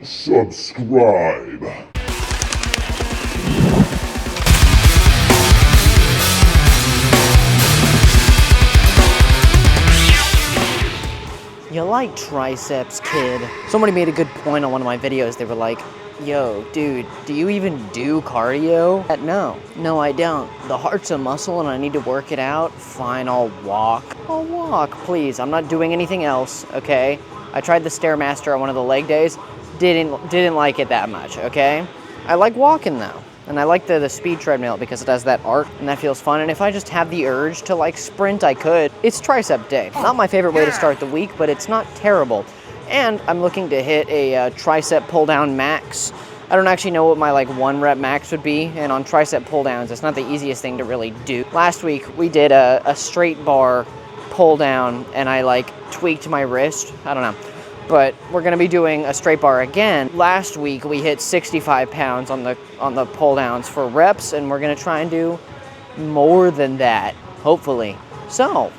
subscribe. You like triceps, kid? Somebody made a good point on one of my videos. They were like, yo, dude, do you even do cardio? No, I don't. The heart's a muscle and I need to work it out. Fine, I'll walk, please. I'm not doing anything else, okay? I tried the Stairmaster on one of the leg days. Didn't like it that much, okay? I like walking though. And I like the speed treadmill because it has that arc and that feels fun. And if I just have the urge to like sprint, I could. It's tricep day. Not my favorite way to start the week, but it's not terrible. And I'm looking to hit a tricep pull down max. I don't actually know what my like 1 rep max would be. And on tricep pull downs, it's not the easiest thing to really do. Last week we did a straight bar pull down and I like tweaked my wrist. I don't know. But we're gonna be doing a straight bar again. Last week we hit 65 pounds on the pull downs for reps, and we're gonna try and do more than that, hopefully. So,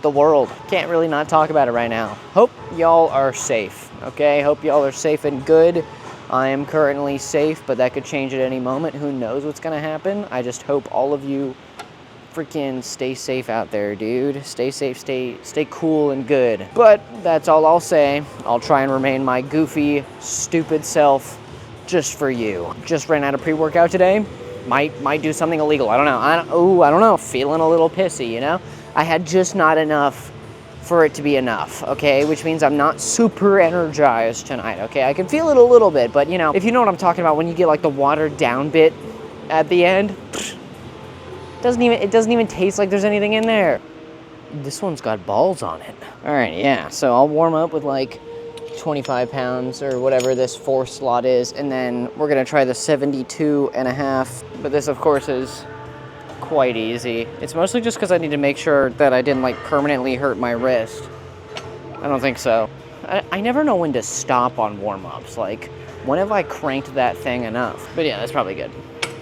the world. Can't really not talk about it right now. Hope y'all are safe, okay? Hope y'all are safe and good. I am currently safe, but that could change at any moment. Who knows what's gonna happen? I just hope all of you freaking stay safe out there, dude. Stay safe, stay cool and good. But that's all I'll say. I'll try and remain my goofy, stupid self just for you. Just ran out of pre-workout today. Might do something illegal. I don't know. I don't know. Feeling a little pissy, you know? I had just not enough for it to be enough, okay? Which means I'm not super energized tonight, okay? I can feel it a little bit, but you know, if you know what I'm talking about, when you get like the watered down bit at the end, it doesn't even taste like there's anything in there. This one's got balls on it. All right, yeah, so I'll warm up with like 25 pounds or whatever this 4th slot is, and then we're gonna try the 72.5, but this of course is quite easy. It's mostly just because I need to make sure that I didn't like permanently hurt my wrist. I don't think so. I never know when to stop on warm-ups. Like, when have I cranked that thing enough? But yeah, that's probably good.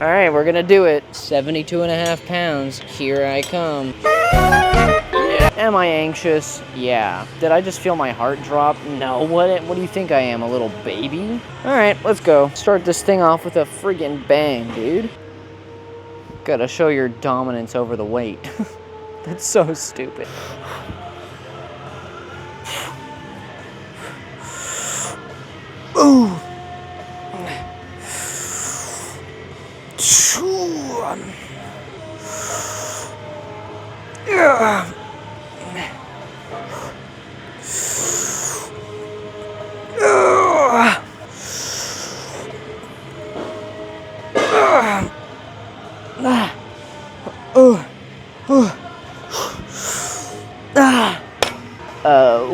All right, we're gonna do it. 72.5 pounds, here I come. Yeah. Am I anxious? Yeah. Did I just feel my heart drop? No. What do you think I am, a little baby? All right, let's go. Start this thing off with a friggin' bang, dude. Gotta show your dominance over the weight. That's so stupid. Ooh. Yeah.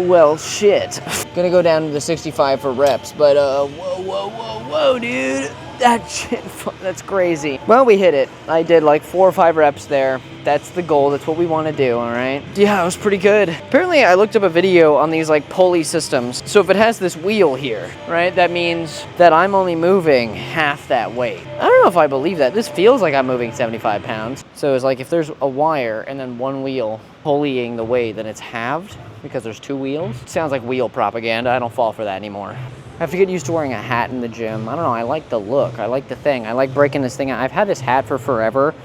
Well, shit. Gonna go down to the 65 for reps, but whoa, dude. That shit, that's crazy. Well, we hit it. I did like 4 or 5 reps there. That's the goal. That's what we want to do, all right? Yeah, it was pretty good. Apparently, I looked up a video on these like pulley systems. So if it has this wheel here, right, that means that I'm only moving half that weight. I don't know if I believe that. This feels like I'm moving 75 pounds. So it's like if there's a wire and then one wheel pulleying the weight, then it's halved because there's 2 wheels. It sounds like wheel propaganda. I don't fall for that anymore. I have to get used to wearing a hat in the gym. I don't know, I like the look, I like the thing. I like breaking this thing out. I've had this hat for forever.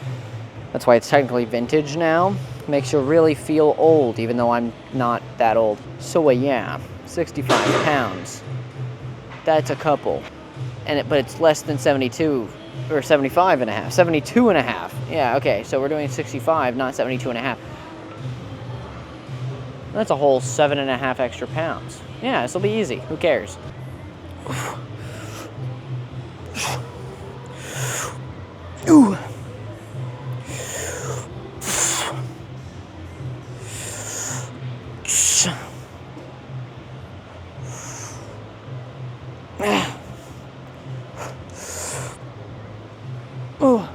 That's why it's technically vintage now. Makes you really feel old, even though I'm not that old. So yeah, 65 pounds. That's a couple. But it's less than 72, or 75 and a half, 72 and a half. Yeah, okay, so we're doing 65, not 72 and a half. That's a whole 7.5 extra pounds. Yeah, this will be easy, who cares? Ooh. Ooh.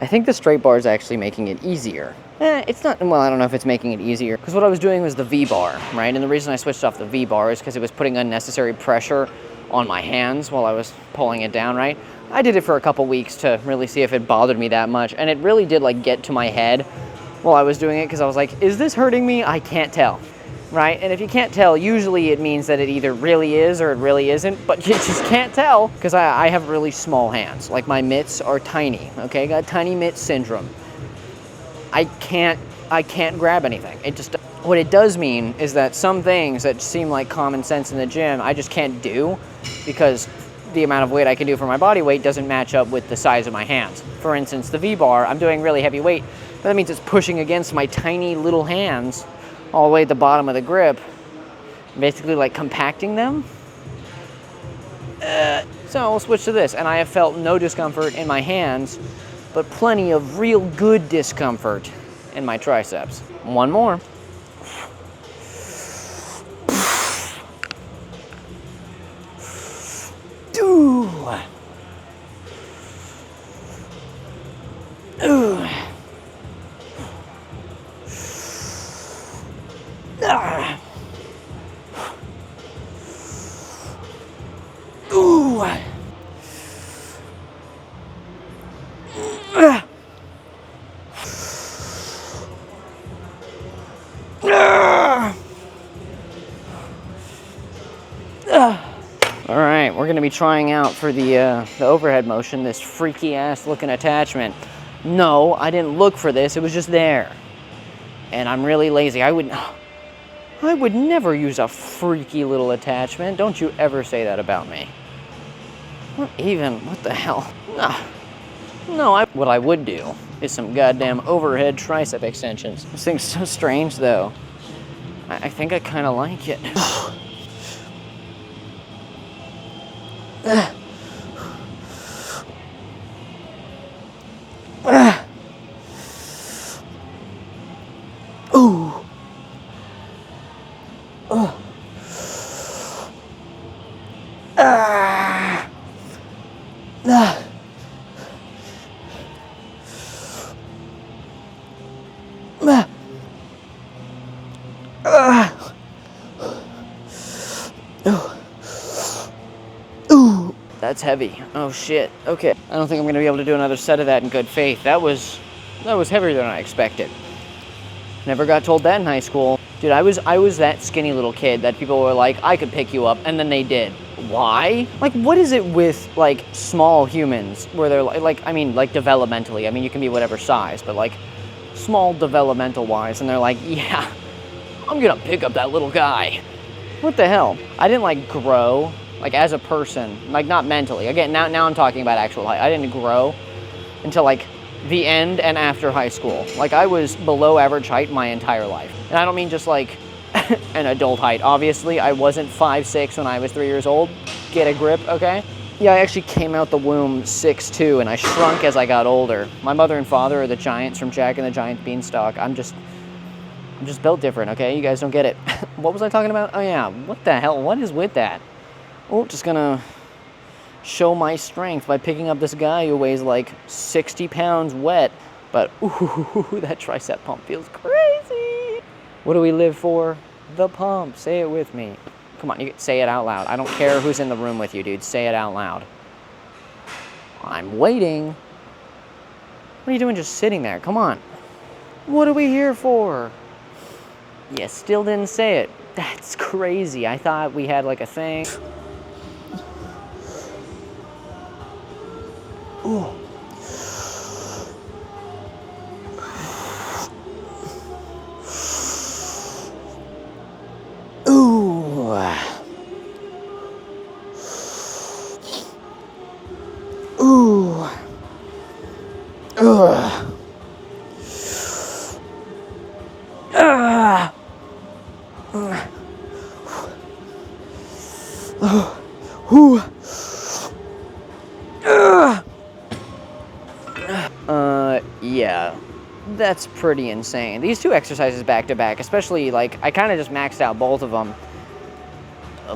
I think the straight bar is actually making it easier. It's not, well, I don't know if it's making it easier, because what I was doing was the V-bar, right? And the reason I switched off the V-bar is because it was putting unnecessary pressure on my hands while I was pulling it down, right? I did it for a couple weeks to really see if it bothered me that much, and it really did like get to my head while I was doing it, because I was like, is this hurting me? I can't tell, right? And if you can't tell, usually it means that it either really is or it really isn't, but you just can't tell, because I have really small hands. Like, my mitts are tiny, okay? Got tiny mitt syndrome. I can't grab anything. It just, what it does mean is that some things that seem like common sense in the gym, I just can't do, because the amount of weight I can do for my body weight doesn't match up with the size of my hands. For instance, the V-bar, I'm doing really heavy weight, but that means it's pushing against my tiny little hands all the way at the bottom of the grip, basically like compacting them. So we'll switch to this, and I have felt no discomfort in my hands, but plenty of real good discomfort in my triceps. One more. Ooh. Ooh. Ah. Ooh. Ah. Ah. Ah. All right, we're gonna be trying out for the overhead motion, this freaky ass looking attachment. No, I didn't look for this, it was just there. And I'm really lazy. I would never use a freaky little attachment. Don't you ever say that about me. What the hell? No, what I would do is some goddamn overhead tricep extensions. This thing's so strange though. I think I kind of like it. Ooh. That's heavy. Oh shit. Okay. I don't think I'm gonna be able to do another set of that in good faith. That was heavier than I expected. Never got told that in high school. Dude, I was that skinny little kid that people were like, I could pick you up, and then they did. Why? Like, what is it with, like, small humans where they're like, I mean, like, developmentally. I mean, you can be whatever size, but, like, small developmental-wise, and they're like, yeah, I'm gonna pick up that little guy. What the hell? I didn't, like, grow, like, as a person, like, not mentally. Again, now I'm talking about actual height. I didn't grow until, like, the end and after high school. Like, I was below average height my entire life. And I don't mean just, like, an adult height. Obviously, I wasn't 5'6" when I was 3 years old. Get a grip, okay? Yeah, I actually came out the womb 6'2", and I shrunk as I got older. My mother and father are the giants from Jack and the Giant Beanstalk. I'm just built different, okay? You guys don't get it. What was I talking about? Oh, yeah. What the hell? What is with that? Oh, just gonna show my strength by picking up this guy who weighs like 60 pounds wet. But, ooh, that tricep pump feels crazy. What do we live for? The pump. Say it with me. Come on, you can say it out loud. I don't care who's in the room with you, dude. Say it out loud. I'm waiting. What are you doing just sitting there? Come on. What are we here for? You still didn't say it. That's crazy. I thought we had like a thing. Ooh. Ooh. Ooh. Ugh. Ah. Ooh. Yeah, that's pretty insane. These two exercises back to back, especially like I kind of just maxed out both of them.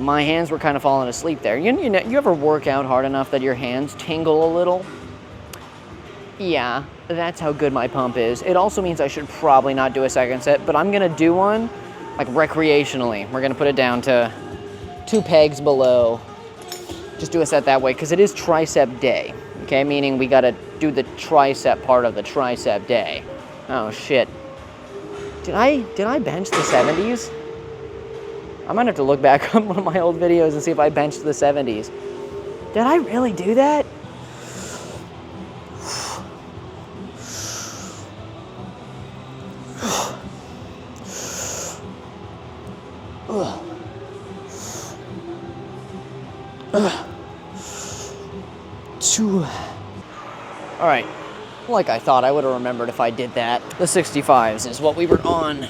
My hands were kind of falling asleep there. You ever work out hard enough that your hands tingle a little? Yeah, that's how good my pump is. It also means I should probably not do a second set, but I'm gonna do one like recreationally. We're gonna put it down to 2 pegs below. Just do a set that way, because it is tricep day. Okay, meaning we gotta do the tricep part of the tricep day. Oh shit. Did I bench the 70s? I might have to look back on one of my old videos and see if I benched the 70s. Did I really do that? All right, like I thought I would have remembered if I did that. The 65s is what we were on,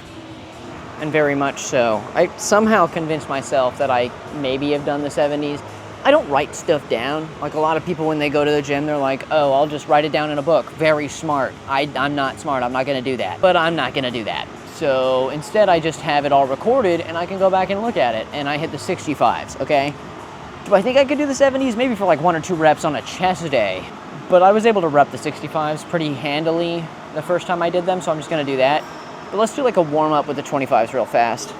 and very much so. I somehow convinced myself that I maybe have done the 70s. I don't write stuff down. Like a lot of people when they go to the gym, they're like, oh, I'll just write it down in a book. Very smart. I'm not smart, I'm not gonna do that. But I'm not gonna do that. So instead I just have it all recorded and I can go back and look at it, and I hit the 65s, okay? Do I think I could do the 70s? Maybe for like 1 or 2 reps on a chest day. But I was able to rep the 65s pretty handily the first time I did them, so I'm just gonna do that. But let's do like a warm up with the 25s real fast.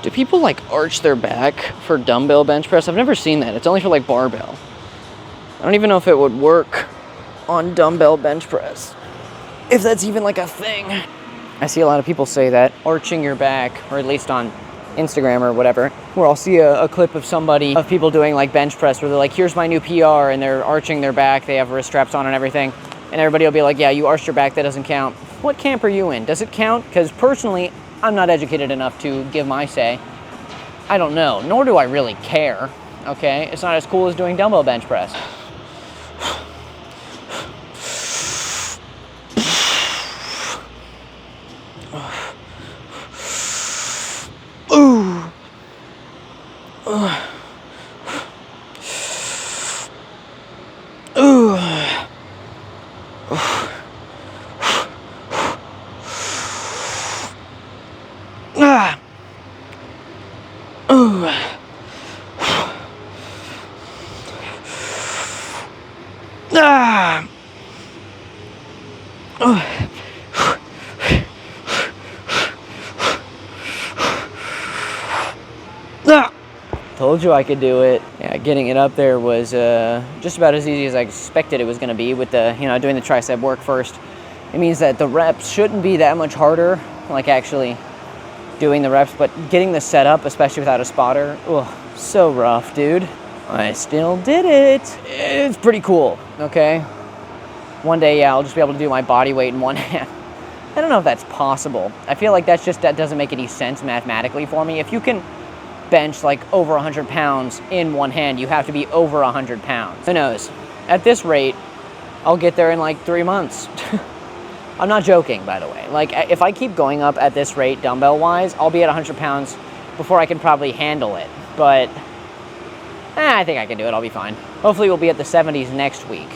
Do people like arch their back for dumbbell bench press? I've never seen that. It's only for like barbell. I don't even know if it would work on dumbbell bench press, if that's even like a thing. I see a lot of people say that, arching your back, or at least on Instagram or whatever, where I'll see a clip of somebody, of people doing like bench press where they're like, here's my new PR, and they're arching their back, they have wrist straps on and everything, and everybody will be like, yeah, you arched your back, that doesn't count. What camp are you in? Does it count? Because personally, I'm not educated enough to give my say. I don't know, nor do I really care, okay? It's not as cool as doing dumbbell bench press. Ooh. Ooh. Ah. Ooh. Ah. Ah. Told you I could do it. Yeah, getting it up there was just about as easy as I expected it was going to be with the, doing the tricep work first. It means that the reps shouldn't be that much harder, like actually doing the reps, but getting the setup, especially without a spotter, so rough, dude. I still did it. It's pretty cool, okay? One day, yeah, I'll just be able to do my body weight in one hand. I don't know if that's possible. I feel like that doesn't make any sense mathematically for me. If you can bench like over 100 pounds in one hand, you have to be over 100 pounds. Who knows? At this rate, I'll get there in like 3 months. I'm not joking, by the way. Like, if I keep going up at this rate, dumbbell-wise, I'll be at 100 pounds before I can probably handle it. But, I think I can do it. I'll be fine. Hopefully, we'll be at the 70s next week.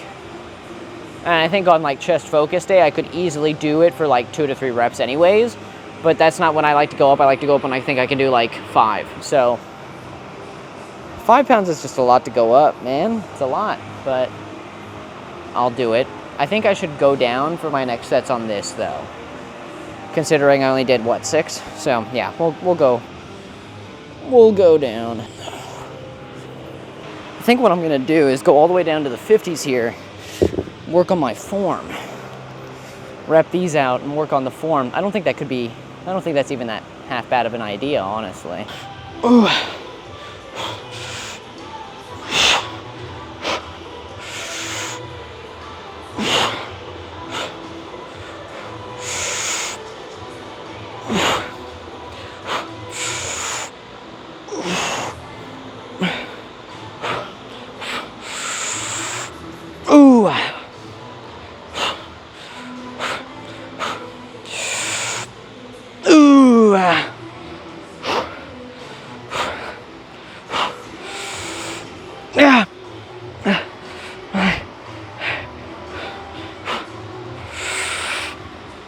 And I think on, like, chest focus day, I could easily do it for, like, 2 to 3 reps anyways. But that's not when I like to go up. I like to go up when I think I can do, like, 5. So, 5 pounds is just a lot to go up, man. It's a lot. But I'll do it. I think I should go down for my next sets on this, though. Considering I only did, what, 6? So, yeah, we'll go down. I think what I'm going to do is go all the way down to the 50s here, work on my form. Rep these out and work on the form. I don't think that's even that half bad of an idea, honestly. Ooh.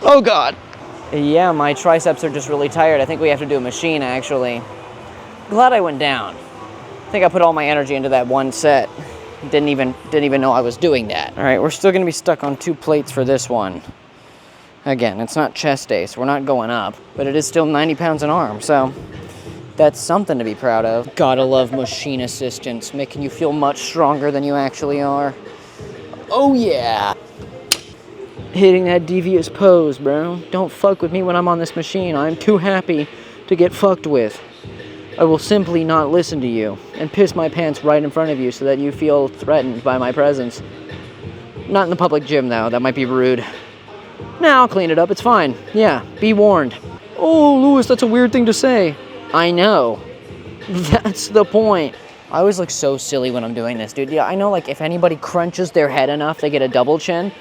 Oh God. Yeah, my triceps are just really tired. I think we have to do a machine, actually. Glad I went down. I think I put all my energy into that one set. Didn't even know I was doing that. All right, we're still gonna be stuck on 2 plates for this one. Again, it's not chest day, so we're not going up, but it is still 90 pounds an arm, so that's something to be proud of. Gotta love machine assistance, making you feel much stronger than you actually are. Oh yeah. Hitting that devious pose, bro. Don't fuck with me when I'm on this machine. I'm too happy to get fucked with. I will simply not listen to you and piss my pants right in front of you so that you feel threatened by my presence. Not in the public gym, though. That might be rude. Nah, I'll clean it up. It's fine. Yeah, be warned. Oh, Lewis, that's a weird thing to say. I know. That's the point. I always look so silly when I'm doing this, dude. Yeah, I know, like, if anybody crunches their head enough, they get a double chin.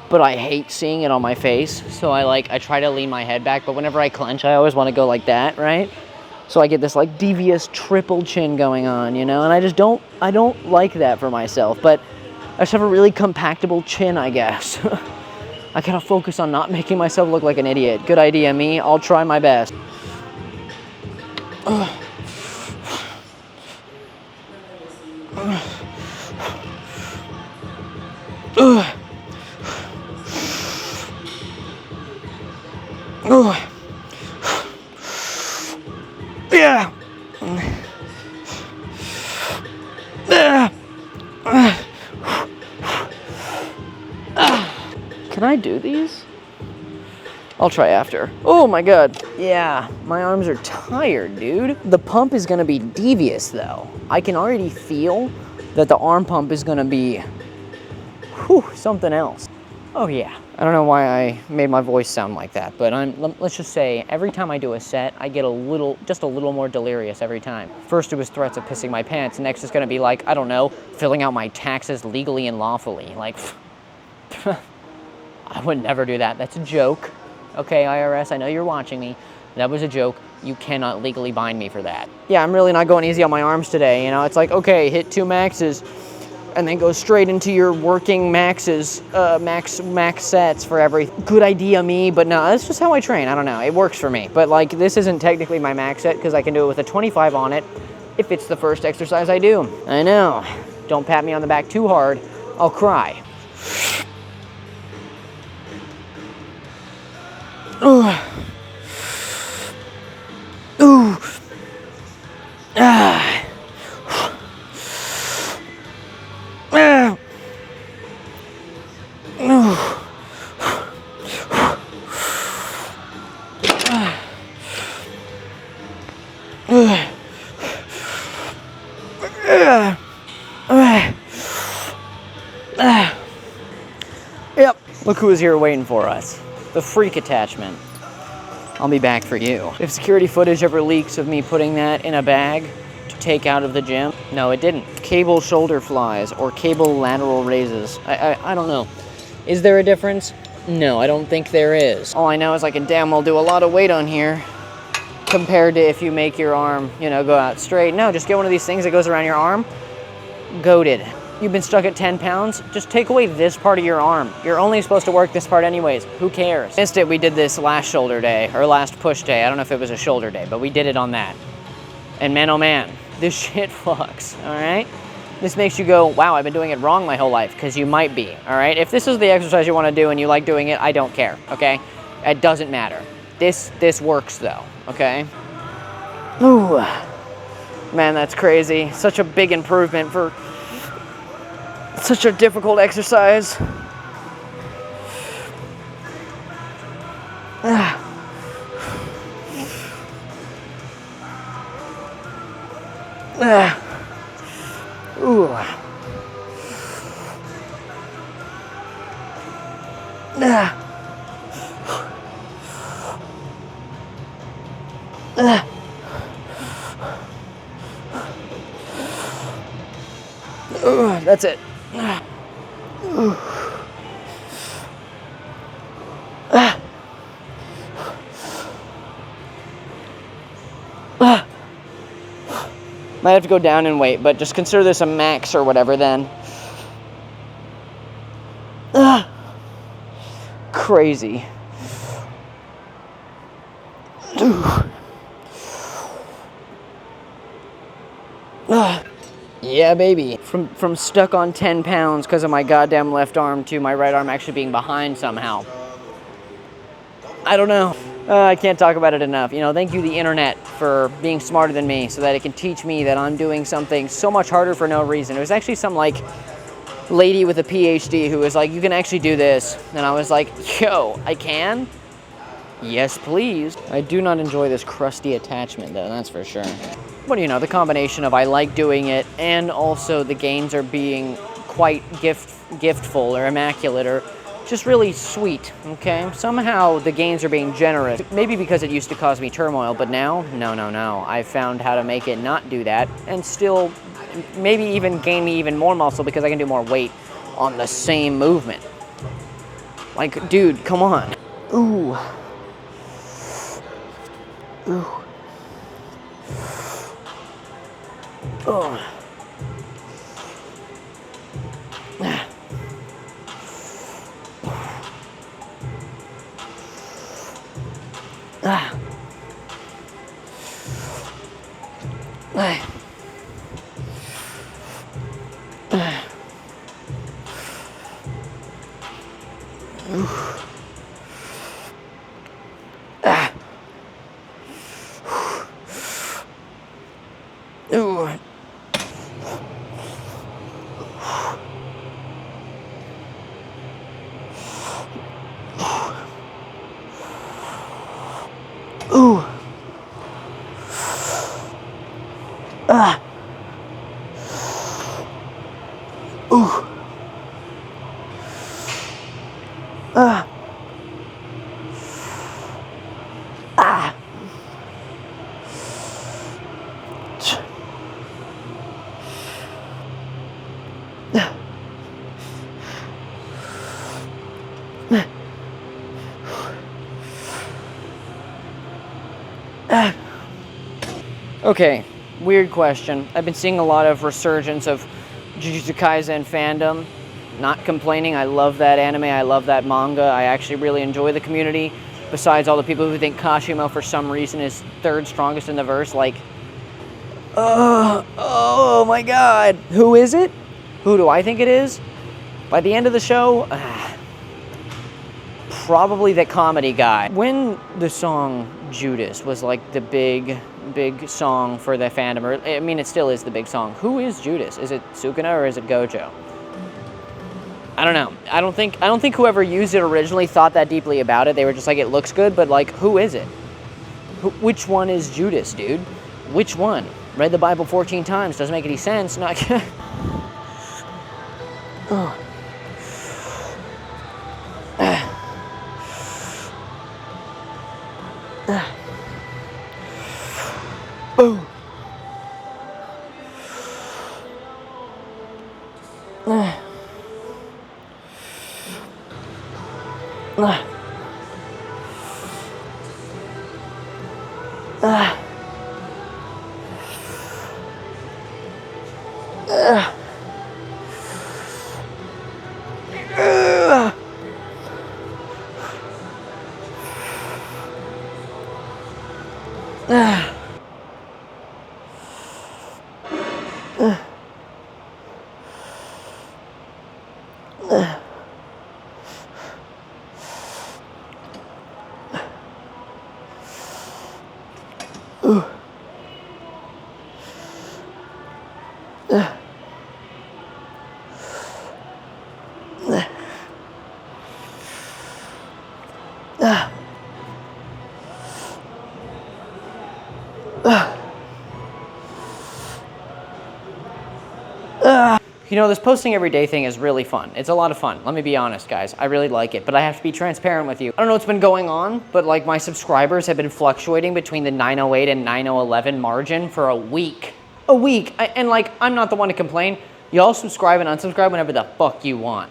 But I hate seeing it on my face. So I try to lean my head back. But whenever I clench, I always want to go like that, right? So I get this, like, devious triple chin going on, you know? And I don't like that for myself. But I just have a really compactable chin, I guess. I gotta focus on not making myself look like an idiot. Good idea, me. I'll try my best. Yeah. Can I do these? I'll try after. Oh my god. Yeah, my arms are tired, dude. The pump is gonna be devious though. I can already feel that the arm pump is gonna be something else. Oh yeah. I don't know why I made my voice sound like that, but let's just say every time I do a set, I get just a little more delirious every time. First it was threats of pissing my pants. Next it's gonna be like, I don't know, filling out my taxes legally and lawfully. Like, I would never do that. That's a joke. Okay, IRS, I know you're watching me. That was a joke. You cannot legally bind me for that. Yeah, I'm really not going easy on my arms today, you know? It's like, okay, hit 2 maxes, and then go straight into your working maxes, max sets for every... Good idea, me, but no, that's just how I train. I don't know. It works for me. But, like, this isn't technically my max set because I can do it with a 25 on it if it's the first exercise I do. I know. Don't pat me on the back too hard. I'll cry. Ooh. Ooh. Ah. Ah. Ooh. Yep, look who is here waiting for us. The freak attachment. I'll be back for you. If security footage ever leaks of me putting that in a bag to take out of the gym, no, it didn't. Cable shoulder flies or cable lateral raises. I don't know. Is there a difference? No, I don't think there is. All I know is I can damn well do a lot of weight on here compared to if you make your arm, you know, go out straight. No, just get one of these things that goes around your arm. Goated. You've been stuck at 10 pounds, just take away this part of your arm. You're only supposed to work this part anyways. Who cares? Missed it, we did this last shoulder day, or last push day. I don't know if it was a shoulder day, but we did it on that. And man, oh man, this shit fucks, all right? This makes you go, wow, I've been doing it wrong my whole life, because you might be, all right? If this is the exercise you want to do and you like doing it, I don't care, okay? It doesn't matter. This works though, okay? Ooh, man, that's crazy. Such a big improvement for such a difficult exercise. Ooh. That's it. Might have to go down in weight, but just consider this a max or whatever then. Crazy. Yeah, baby. From stuck on 10 pounds because of my goddamn left arm to my right arm actually being behind somehow. I don't know. I can't talk about it enough. You know, thank you, the internet, for being smarter than me so that it can teach me that I'm doing something so much harder for no reason. It was actually some, like, lady with a PhD who was like, you can actually do this. And I was like, yo, I can? Yes, please. I do not enjoy this crusty attachment though, that's for sure. But you know, the combination of I like doing it and also the gains are being quite giftful or immaculate or just really sweet, okay? Somehow the gains are being generous. Maybe because it used to cause me turmoil, but now, no. I found how to make it not do that and still maybe even gain me even more muscle because I can do more weight on the same movement. Like, dude, come on. Ooh. Ooh. Oh. Ah. Ah. Ah. Ooh. Ah. Ooh. Ooh. Ah. Ooh. Ah. Ah. Okay, weird question. I've been seeing a lot of resurgence of Jujutsu Kaisen fandom. Not complaining, I love that anime, I love that manga, I actually really enjoy the community. Besides all the people who think Kashimo for some reason is third strongest in the verse, like, oh my god, who is it? Who do I think it is? By the end of the show, probably the comedy guy. When the song Judas was like the big song for the fandom, or I mean it still is the big song, who is Judas? Is it Sukuna or is it Gojo? I don't know. I don't think whoever used it originally thought that deeply about it. They were just like, it looks good, but like, who is it? Which one is Judas, dude? Which one? Read the Bible 14 times, doesn't make any sense. Not oh. Boom. You know, this posting every day thing is really fun. It's a lot of fun. Let me be honest, guys. I really like it, but I have to be transparent with you. I don't know what's been going on, but like my subscribers have been fluctuating between the 908 and 9011 margin for a week. A week. And like, I'm not the one to complain. Y'all subscribe and unsubscribe whenever the fuck you want.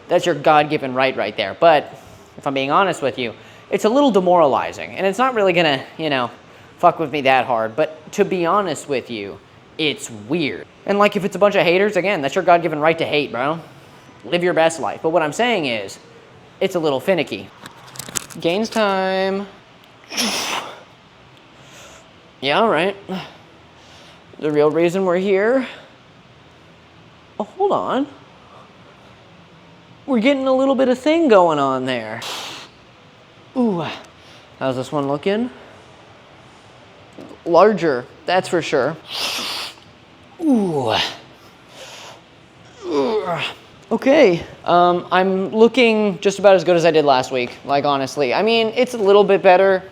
That's your God-given right there. But if I'm being honest with you, it's a little demoralizing, and it's not really gonna, you know, fuck with me that hard. But to be honest with you, it's weird. And like, if it's a bunch of haters, again, that's your God-given right to hate, bro. Live your best life. But what I'm saying is, it's a little finicky. Gains time. Yeah, all right. The real reason we're here. Oh, hold on. We're getting a little bit of thing going on there. Ooh, how's this one looking? Larger, that's for sure. Ooh. Ooh. Okay, I'm looking just about as good as I did last week, like honestly. I mean, it's a little bit better.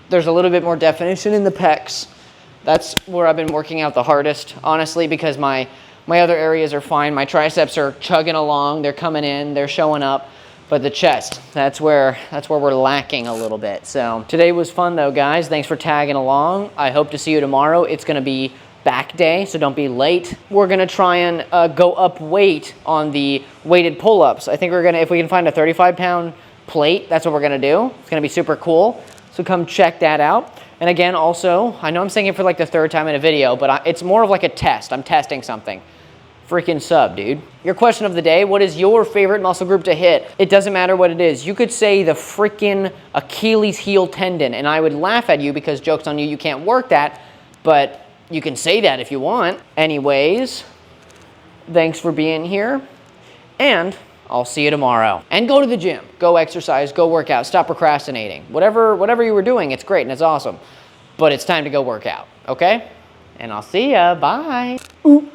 There's a little bit more definition in the pecs. That's where I've been working out the hardest, honestly, because my other areas are fine. My triceps are chugging along, they're coming in, they're showing up. But the chest, that's where we're lacking a little bit. So today was fun though, guys. Thanks for tagging along. I hope to see you tomorrow. It's gonna be back day, so don't be late. We're gonna try and go up weight on the weighted pull-ups. I think we're gonna, if we can find a 35-pound plate, that's what we're gonna do. It's gonna be super cool. So come check that out. And again, also, I know I'm saying it for like the third time in a video, but it's more of like a test. I'm testing something. Freaking sub, dude. Your question of the day, what is your favorite muscle group to hit? It doesn't matter what it is. You could say the freaking Achilles heel tendon, and I would laugh at you because joke's on you, you can't work that, but you can say that if you want. Anyways, thanks for being here, and I'll see you tomorrow. And go to the gym, go exercise, go work out, stop procrastinating. Whatever you were doing, it's great and it's awesome, but it's time to go work out, okay? And I'll see ya, bye. Ooh.